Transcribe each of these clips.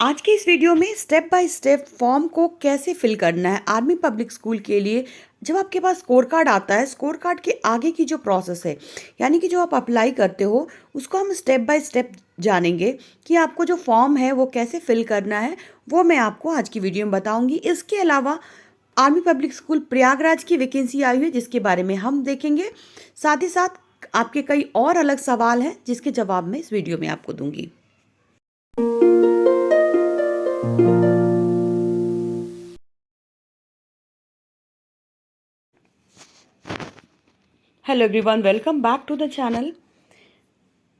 आज के इस वीडियो में स्टेप बाय स्टेप फॉर्म को कैसे फिल करना है आर्मी पब्लिक स्कूल के लिए। जब आपके पास स्कोर कार्ड आता है, स्कोर कार्ड के आगे की जो प्रोसेस है, यानी कि जो आप अप्लाई करते हो, उसको हम स्टेप बाय स्टेप जानेंगे कि आपको जो फॉर्म है वो कैसे फिल करना है। वो मैं आपको आज की वीडियो में बताऊंगी। इसके अलावा आर्मी पब्लिक स्कूल प्रयागराज की वैकेंसी आई हुई है, जिसके बारे में हम देखेंगे। साथ ही साथ आपके कई और अलग सवाल हैं जिसके जवाब मैं इस वीडियो में आपको दूंगी। Hello everyone, welcome back to the channel.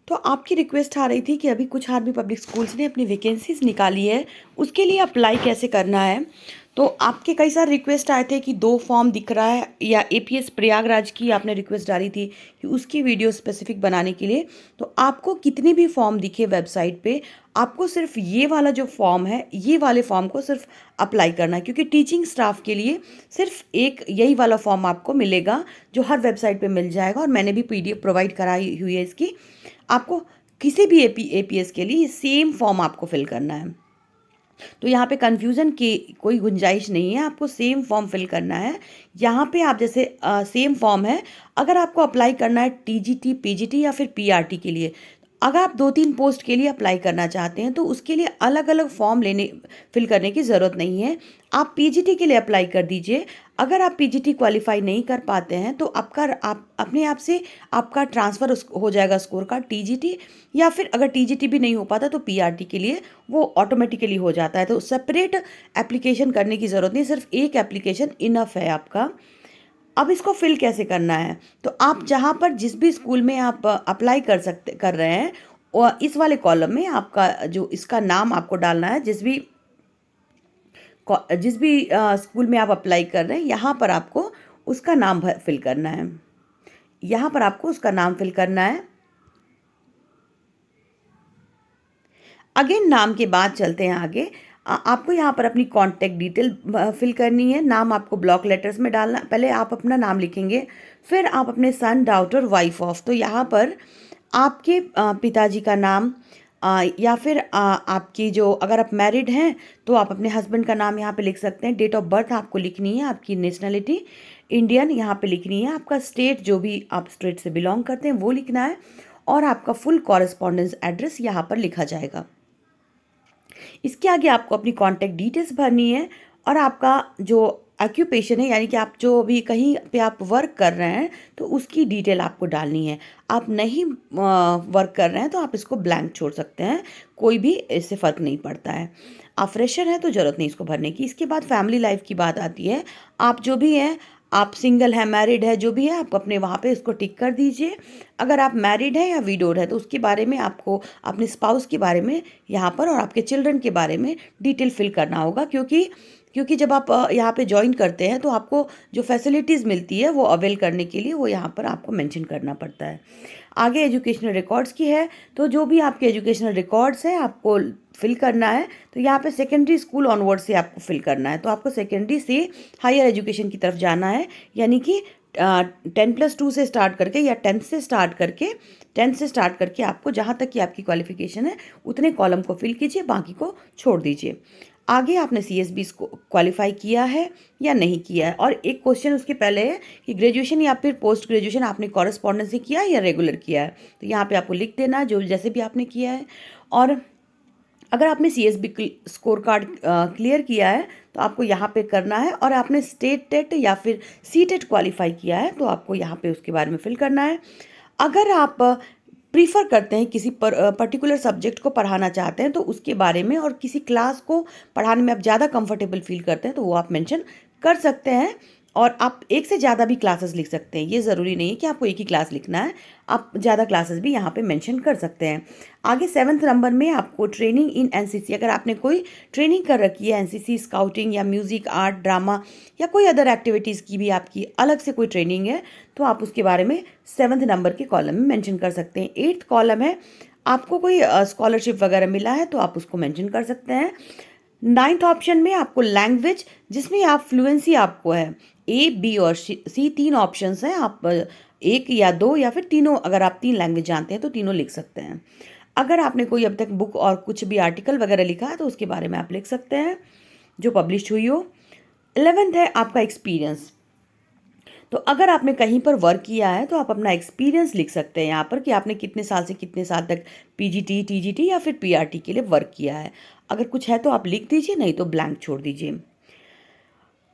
तो आपकी रिक्वेस्ट आ रही थी कि अभी कुछ आर्मी पब्लिक स्कूल्स ने अपनी वैकेंसीज निकाली है, उसके लिए अप्लाई कैसे करना है। तो आपके कई सारे रिक्वेस्ट आए थे कि 2 फॉर्म दिख रहा है, या एपीएस प्रयागराज की आपने रिक्वेस्ट डाली थी कि उसकी वीडियो स्पेसिफिक बनाने के लिए। तो आपको कितने भी फॉर्म दिखे वेबसाइट पे, आपको सिर्फ ये वाला जो फॉर्म है, ये वाले फॉर्म को सिर्फ अप्लाई करना है, क्योंकि टीचिंग स्टाफ के लिए सिर्फ एक यही वाला फॉर्म आपको मिलेगा जो हर वेबसाइट पे मिल जाएगा। और मैंने भी पीडीएफ प्रोवाइड कराई हुई है इसकी। आपको किसी भी एपीएस के लिए सेम फॉर्म आपको फिल करना है, तो यहाँ पे कंफ्यूजन की कोई गुंजाइश नहीं है। आपको सेम फॉर्म फिल करना है। यहाँ पे आप जैसे सेम फॉर्म है, अगर आपको अप्लाई करना है टीजीटी, पीजीटी या फिर पीआरटी के लिए, अगर आप 2-3 पोस्ट के लिए अप्लाई करना चाहते हैं तो उसके लिए अलग अलग फॉर्म फिल करने की ज़रूरत नहीं है। आप पीजीटी के लिए अप्लाई कर दीजिए। अगर आप पीजीटी क्वालिफाई नहीं कर पाते हैं तो आप अपने आप से आपका ट्रांसफ़र हो जाएगा स्कोर का टीजीटी, या फिर अगर टीजीटी भी नहीं हो पाता तो पीआरटी के लिए वो ऑटोमेटिकली हो जाता है। तो सेपरेट एप्लीकेशन करने की ज़रूरत नहीं, सिर्फ एक एप्लीकेशन इनफ है आपका। अब इसको फिल कैसे करना है, तो आप जहाँ पर जिस भी स्कूल में आप अप्लाई कर रहे हैं, और इस वाले कॉलम में आपका जो इसका नाम आपको डालना है। जिस भी स्कूल में आप अप्लाई कर रहे हैं, यहाँ पर आपको उसका नाम फिल करना है। यहाँ पर आपको उसका नाम फिल करना है। अगेन नाम के बाद चलते हैं आगे। आपको यहाँ पर अपनी कॉन्टैक्ट डिटेल फिल करनी है। नाम आपको ब्लॉक लेटर्स में डालना। पहले आप अपना नाम लिखेंगे, फिर आप अपने सन, डॉटर, वाइफ ऑफ। तो यहाँ पर आपके पिताजी का नाम, या फिर आपकी जो, अगर आप मैरिड हैं तो आप अपने हस्बैंड का नाम यहाँ पे लिख सकते हैं। डेट ऑफ बर्थ आपको लिखनी है, आपकी नेशनलिटी इंडियन यहाँ पे लिखनी है, आपका स्टेट, जो भी आप स्टेट से बिलोंग करते हैं वो लिखना है, और आपका फुल कॉरेस्पॉन्डेंस एड्रेस यहाँ पर लिखा जाएगा। इसके आगे आपको अपनी कॉन्टैक्ट डिटेल्स भरनी है, और आपका जो ऑक्यूपेशन है, यानी कि आप जो भी कहीं पे आप वर्क कर रहे हैं तो उसकी डिटेल आपको डालनी है। आप नहीं वर्क कर रहे हैं तो आप इसको ब्लैंक छोड़ सकते हैं, कोई भी इससे फ़र्क नहीं पड़ता है। आप फ्रेशर हैं तो ज़रूरत नहीं इसको भरने की। इसके बाद फैमिली लाइफ की बात आती है। आप जो भी हैं, आप सिंगल हैं, मैरिड है, जो भी है, आप अपने वहाँ पे इसको टिक कर दीजिए। अगर आप मैरिड हैं या विडोड है तो उसके बारे में आपको अपने स्पाउस के बारे में यहाँ पर, और आपके चिल्ड्रन के बारे में डिटेल फिल करना होगा, क्योंकि जब आप यहाँ पे ज्वाइन करते हैं तो आपको जो फैसिलिटीज़ मिलती है वो अवेल करने के लिए वो यहाँ पर आपको मेंशन करना पड़ता है। आगे एजुकेशनल रिकॉर्ड्स की है, तो जो भी आपके एजुकेशनल रिकॉर्ड्स हैं आपको फिल करना है। तो यहाँ पे सेकेंडरी स्कूल ऑनवर्ड से आपको फिल करना है। तो आपको सेकेंडरी से हायर एजुकेशन की तरफ जाना है, यानी कि 10+2 से स्टार्ट करके, या 10 से स्टार्ट करके आपको जहाँ तक कि आपकी क्वालिफिकेशन है उतने कॉलम को फिल कीजिए, बाकी को छोड़ दीजिए। आगे आपने सीएसबी को क्वालिफाई किया है या नहीं किया है, और एक क्वेश्चन उसके पहले है कि ग्रेजुएशन या फिर पोस्ट ग्रेजुएशन आपने कॉरेस्पॉन्डेंस से किया है या रेगुलर किया है। तो यहाँ पे आपको लिख देना जो जैसे भी आपने किया है। और अगर आपने सीएसबी स्कोर कार्ड क्लियर किया है तो आपको यहाँ पे करना है, और आपने स्टेट टेट या फिर सी टेट क्वालिफाई किया है तो आपको यहाँ पे उसके बारे में फिल करना है। अगर आप प्रीफर करते हैं किसी पर्टिकुलर सब्जेक्ट को पढ़ाना चाहते हैं तो उसके बारे में, और किसी क्लास को पढ़ाने में आप ज़्यादा कंफर्टेबल फील करते हैं तो वो आप मेंशन कर सकते हैं। और आप एक से ज़्यादा भी क्लासेस लिख सकते हैं, ये ज़रूरी नहीं है कि आपको एक ही क्लास लिखना है, आप ज़्यादा क्लासेस भी यहाँ पे मेंशन कर सकते हैं। आगे 7th नंबर में आपको ट्रेनिंग इन एनसीसी, अगर आपने कोई ट्रेनिंग कर रखी है एनसीसी, स्काउटिंग या म्यूज़िक, आर्ट, ड्रामा या कोई अदर एक्टिविटीज़ की भी आपकी अलग से कोई ट्रेनिंग है, तो आप उसके बारे में 7th नंबर के कॉलम में मेंशन कर सकते हैं। 8th कॉलम है, आपको कोई स्कॉलरशिप वगैरह मिला है तो आप उसको मेंशन कर सकते हैं। 9th ऑप्शन में आपको लैंग्वेज, जिसमें आप फ्लुएंसी आपको है, ए, बी और सी 3 ऑप्शंस हैं। आप एक या दो या फिर तीनों, अगर आप 3 लैंग्वेज जानते हैं तो तीनों लिख सकते हैं। अगर आपने कोई अब तक बुक और कुछ भी आर्टिकल वगैरह लिखा है तो उसके बारे में आप लिख सकते हैं जो पब्लिश हुई हो। 11th है आपका एक्सपीरियंस। तो अगर आपने कहीं पर वर्क किया है तो आप अपना एक्सपीरियंस लिख सकते हैं यहाँ पर कि आपने कितने साल से कितने साल तक पीजीटी, टीजीटी या फिर पीआरटी के लिए वर्क किया है। अगर कुछ है तो आप लिख दीजिए, नहीं तो ब्लैंक छोड़ दीजिए।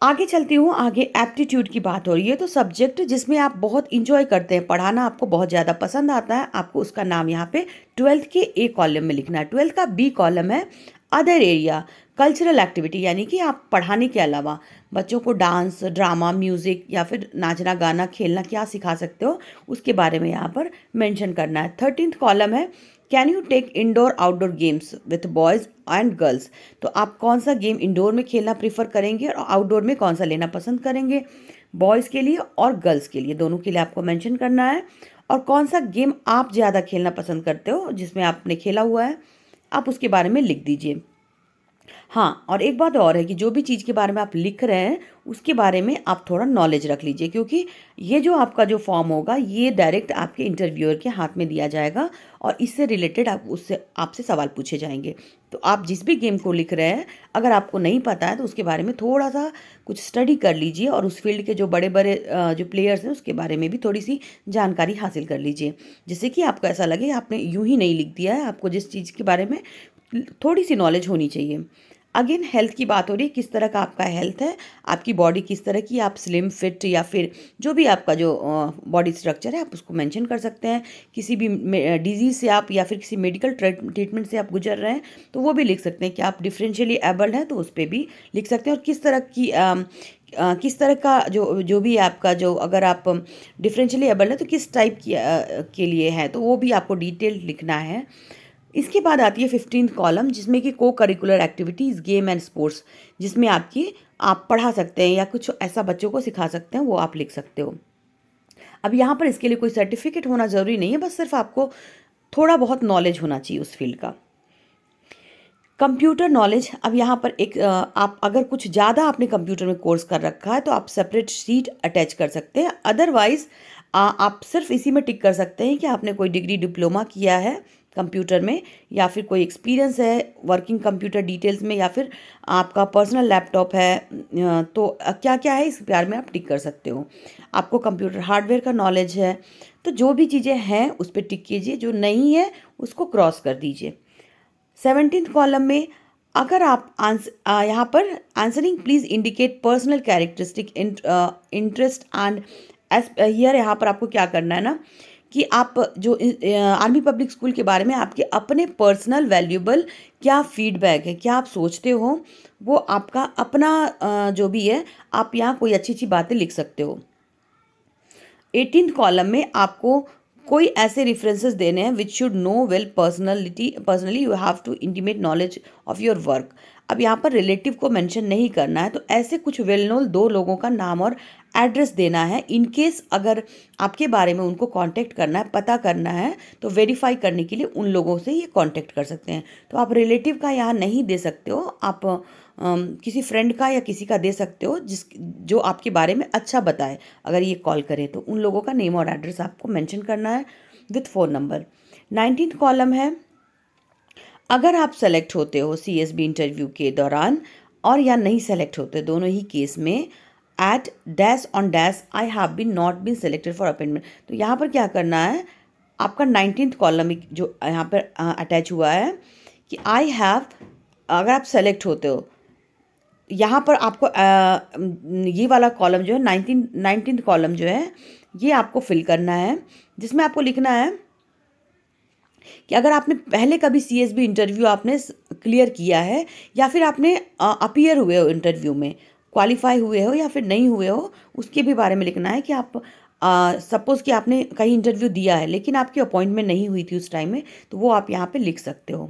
आगे चलती हूँ। आगे एप्टीट्यूड की बात हो रही है, तो सब्जेक्ट जिसमें आप बहुत इंजॉय करते हैं, पढ़ाना आपको बहुत ज़्यादा पसंद आता है, आपको उसका नाम यहाँ पे 12th के ए कॉलम में लिखना है। 12th का बी कॉलम है अदर एरिया, कल्चरल एक्टिविटी, यानी कि आप पढ़ाने के अलावा बच्चों को डांस, ड्रामा, म्यूज़िक या फिर नाचना, गाना, खेलना क्या सिखा सकते हो उसके बारे में यहाँ पर मेंशन करना है। 13th कॉलम है can you take indoor outdoor games with boys and girls. तो आप कौन सा गेम इंडोर में खेलना प्रीफर करेंगे और आउटडोर में कौन सा लेना पसंद करेंगे, बॉयज़ के लिए और गर्ल्स के लिए, दोनों के लिए आपको मेंशन करना है। और कौन सा गेम आप ज़्यादा खेलना पसंद करते हो जिसमें आपने खेला हुआ है, आप उसके बारे में लिख दीजिए। हाँ, और एक बात और है कि जो भी चीज़ के बारे में आप लिख रहे हैं उसके बारे में आप थोड़ा नॉलेज रख लीजिए, क्योंकि ये जो आपका जो फॉर्म होगा ये डायरेक्ट आपके इंटरव्यूअर के हाथ में दिया जाएगा और इससे रिलेटेड आपसे सवाल पूछे जाएंगे। तो आप जिस भी गेम को लिख रहे हैं, अगर आपको नहीं पता है तो उसके बारे में थोड़ा सा कुछ स्टडी कर लीजिए और उस फील्ड के जो बड़े बड़े जो प्लेयर्स हैं उसके बारे में भी थोड़ी सी जानकारी हासिल कर लीजिए, जिससे कि आपको ऐसा लगे आपने यूं ही नहीं लिख दिया है, आपको जिस चीज़ के बारे में थोड़ी सी नॉलेज होनी चाहिए। अगेन हेल्थ की बात हो रही है, किस तरह का आपका हेल्थ है, आपकी बॉडी किस तरह की, आप स्लिम फिट या फिर जो भी आपका जो बॉडी स्ट्रक्चर है आप उसको मेंशन कर सकते हैं। किसी भी डिजीज़ से आप या फिर किसी मेडिकल ट्रीटमेंट से आप गुजर रहे हैं तो वो भी लिख सकते हैं कि आप डिफरेंशियली एबल्ड हैं, तो उस पर भी लिख सकते हैं। और किस तरह की किस तरह का जो जो भी आपका जो, अगर आप डिफरेंशियली एबल्ड है तो किस टाइप की के लिए है, तो वो भी आपको डिटेल लिखना है। इसके बाद आती है 15th कॉलम, जिसमें कि को curricular activities, game and sports, जिसमें आप पढ़ा सकते हैं या कुछ ऐसा बच्चों को सिखा सकते हैं, वो आप लिख सकते हो। अब यहाँ पर इसके लिए कोई सर्टिफिकेट होना ज़रूरी नहीं है, बस सिर्फ आपको थोड़ा बहुत नॉलेज होना चाहिए उस फील्ड का। कंप्यूटर नॉलेज, अब यहाँ पर आप अगर कुछ ज़्यादा आपने कंप्यूटर में कोर्स कर रखा है तो आप सेपरेट शीट अटैच कर सकते हैं। अदरवाइज़ आप सिर्फ इसी में टिक कर सकते हैं कि आपने कोई डिग्री, डिप्लोमा किया है कंप्यूटर में, या फिर कोई एक्सपीरियंस है वर्किंग कंप्यूटर डिटेल्स में, या फिर आपका पर्सनल लैपटॉप है। तो क्या क्या है इस बारे में आप टिक कर सकते हो। आपको कंप्यूटर हार्डवेयर का नॉलेज है, तो जो भी चीज़ें हैं उस पर टिक कीजिए, जो नहीं है उसको क्रॉस कर दीजिए। 17th कॉलम में अगर आप यहाँ पर answering please indicate personal characteristic interest and here, यहाँ पर आपको क्या करना है ना कि आप जो आर्मी पब्लिक स्कूल के बारे में आपके अपने पर्सनल वैल्यूबल क्या फीडबैक है, क्या आप सोचते हो, वो आपका अपना जो भी है, आप यहाँ कोई अच्छी अच्छी बातें लिख सकते हो। 18th कॉलम में आपको कोई ऐसे रेफरेंसेस देने हैं which should know well personally you have to intimate knowledge of your work. अब यहाँ पर रिलेटिव को मेंशन नहीं करना है, तो ऐसे कुछ वेल नोन 2 लोगों का नाम और एड्रेस देना है। इन केस अगर आपके बारे में उनको कांटेक्ट करना है, पता करना है, तो वेरीफाई करने के लिए उन लोगों से ये कांटेक्ट कर सकते हैं। तो आप रिलेटिव का यहाँ नहीं दे सकते हो, आप किसी फ्रेंड का या किसी का दे सकते हो जो आपके बारे में अच्छा बताए। अगर ये कॉल करें तो उन लोगों का नेम और एड्रेस आपको मेंशन करना है with phone number. 19th column है अगर आप सेलेक्ट होते हो सीएसबी इंटरव्यू के दौरान और या नहीं सेलेक्ट होते, दोनों ही केस में at dash on dash I have been not been selected for appointment. तो यहाँ पर क्या करना है, आपका 19th कॉलम जो यहाँ पर अटैच हुआ है कि आई हैव, अगर आप सेलेक्ट होते हो, यहाँ पर आपको ये वाला कॉलम जो है 19th कॉलम जो है ये आपको फिल करना है, जिसमें आपको लिखना है कि अगर आपने पहले कभी सीएसबी इंटरव्यू आपने क्लियर किया है या फिर आपने अपीयर हुए हो इंटरव्यू में, क्वालिफाई हुए हो या फिर नहीं हुए हो, उसके भी बारे में लिखना है कि आप सपोज़ कि आपने कहीं इंटरव्यू दिया है लेकिन आपकी अपॉइंटमेंट नहीं हुई थी उस टाइम में, तो वो आप यहाँ पे लिख सकते हो।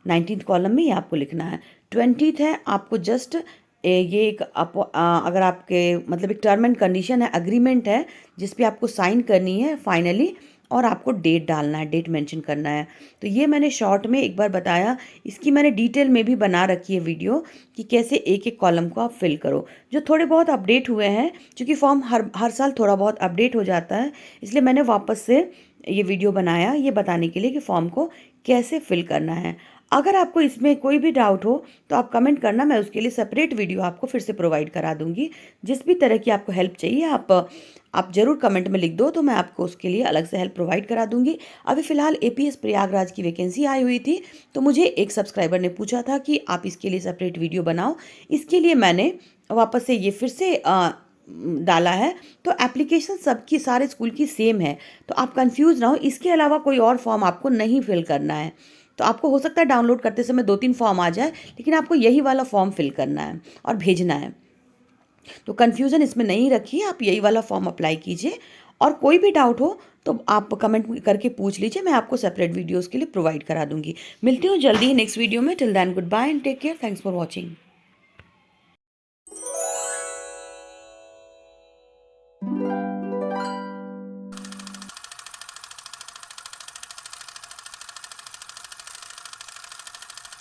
19th कॉलम में ये आपको लिखना है। 20th है आपको जस्ट ये एक अगर आपके मतलब एक टर्म एंड कंडीशन है, अग्रीमेंट है, जिस पे आपको साइन करनी है फाइनली, और आपको डेट डालना है, डेट मेंशन करना है। तो ये मैंने शॉर्ट में एक बार बताया, इसकी मैंने डिटेल में भी बना रखी है वीडियो कि कैसे एक एक कॉलम को आप फिल करो। जो थोड़े बहुत अपडेट हुए हैं, क्योंकि फॉर्म हर साल थोड़ा बहुत अपडेट हो जाता है, इसलिए मैंने वापस से ये वीडियो बनाया ये बताने के लिए कि फॉर्म को कैसे फिल करना है। अगर आपको इसमें कोई भी डाउट हो तो आप कमेंट करना, मैं उसके लिए सेपरेट वीडियो आपको फिर से प्रोवाइड करा दूँगी। जिस भी तरह की आपको हेल्प चाहिए आप ज़रूर कमेंट में लिख दो, तो मैं आपको उसके लिए अलग से हेल्प प्रोवाइड करा दूँगी। अभी फ़िलहाल एपीएस प्रयागराज की वैकेंसी आई हुई थी, तो मुझे एक सब्सक्राइबर ने पूछा था कि आप इसके लिए सेपरेट वीडियो बनाओ। इसके लिए मैंने वापस से ये फिर से डाला है। तो एप्लीकेशन सबकी सारे स्कूल की सेम है, तो आप कंफ्यूज ना हो। इसके अलावा कोई और फॉर्म आपको नहीं फिल करना है। तो आपको हो सकता है डाउनलोड करते समय 2-3 फॉर्म आ जाए, लेकिन आपको यही वाला फॉर्म फिल करना है और भेजना है। तो कन्फ्यूज़न इसमें नहीं रखिए, आप यही वाला फॉर्म अप्लाई कीजिए। और कोई भी डाउट हो तो आप कमेंट करके पूछ लीजिए, मैं आपको सेपरेट वीडियोज़ के लिए प्रोवाइड करा दूँगी। मिलती हूँ जल्दी ही नेक्स्ट वीडियो में। Till then goodbye and take care. Thanks for watching.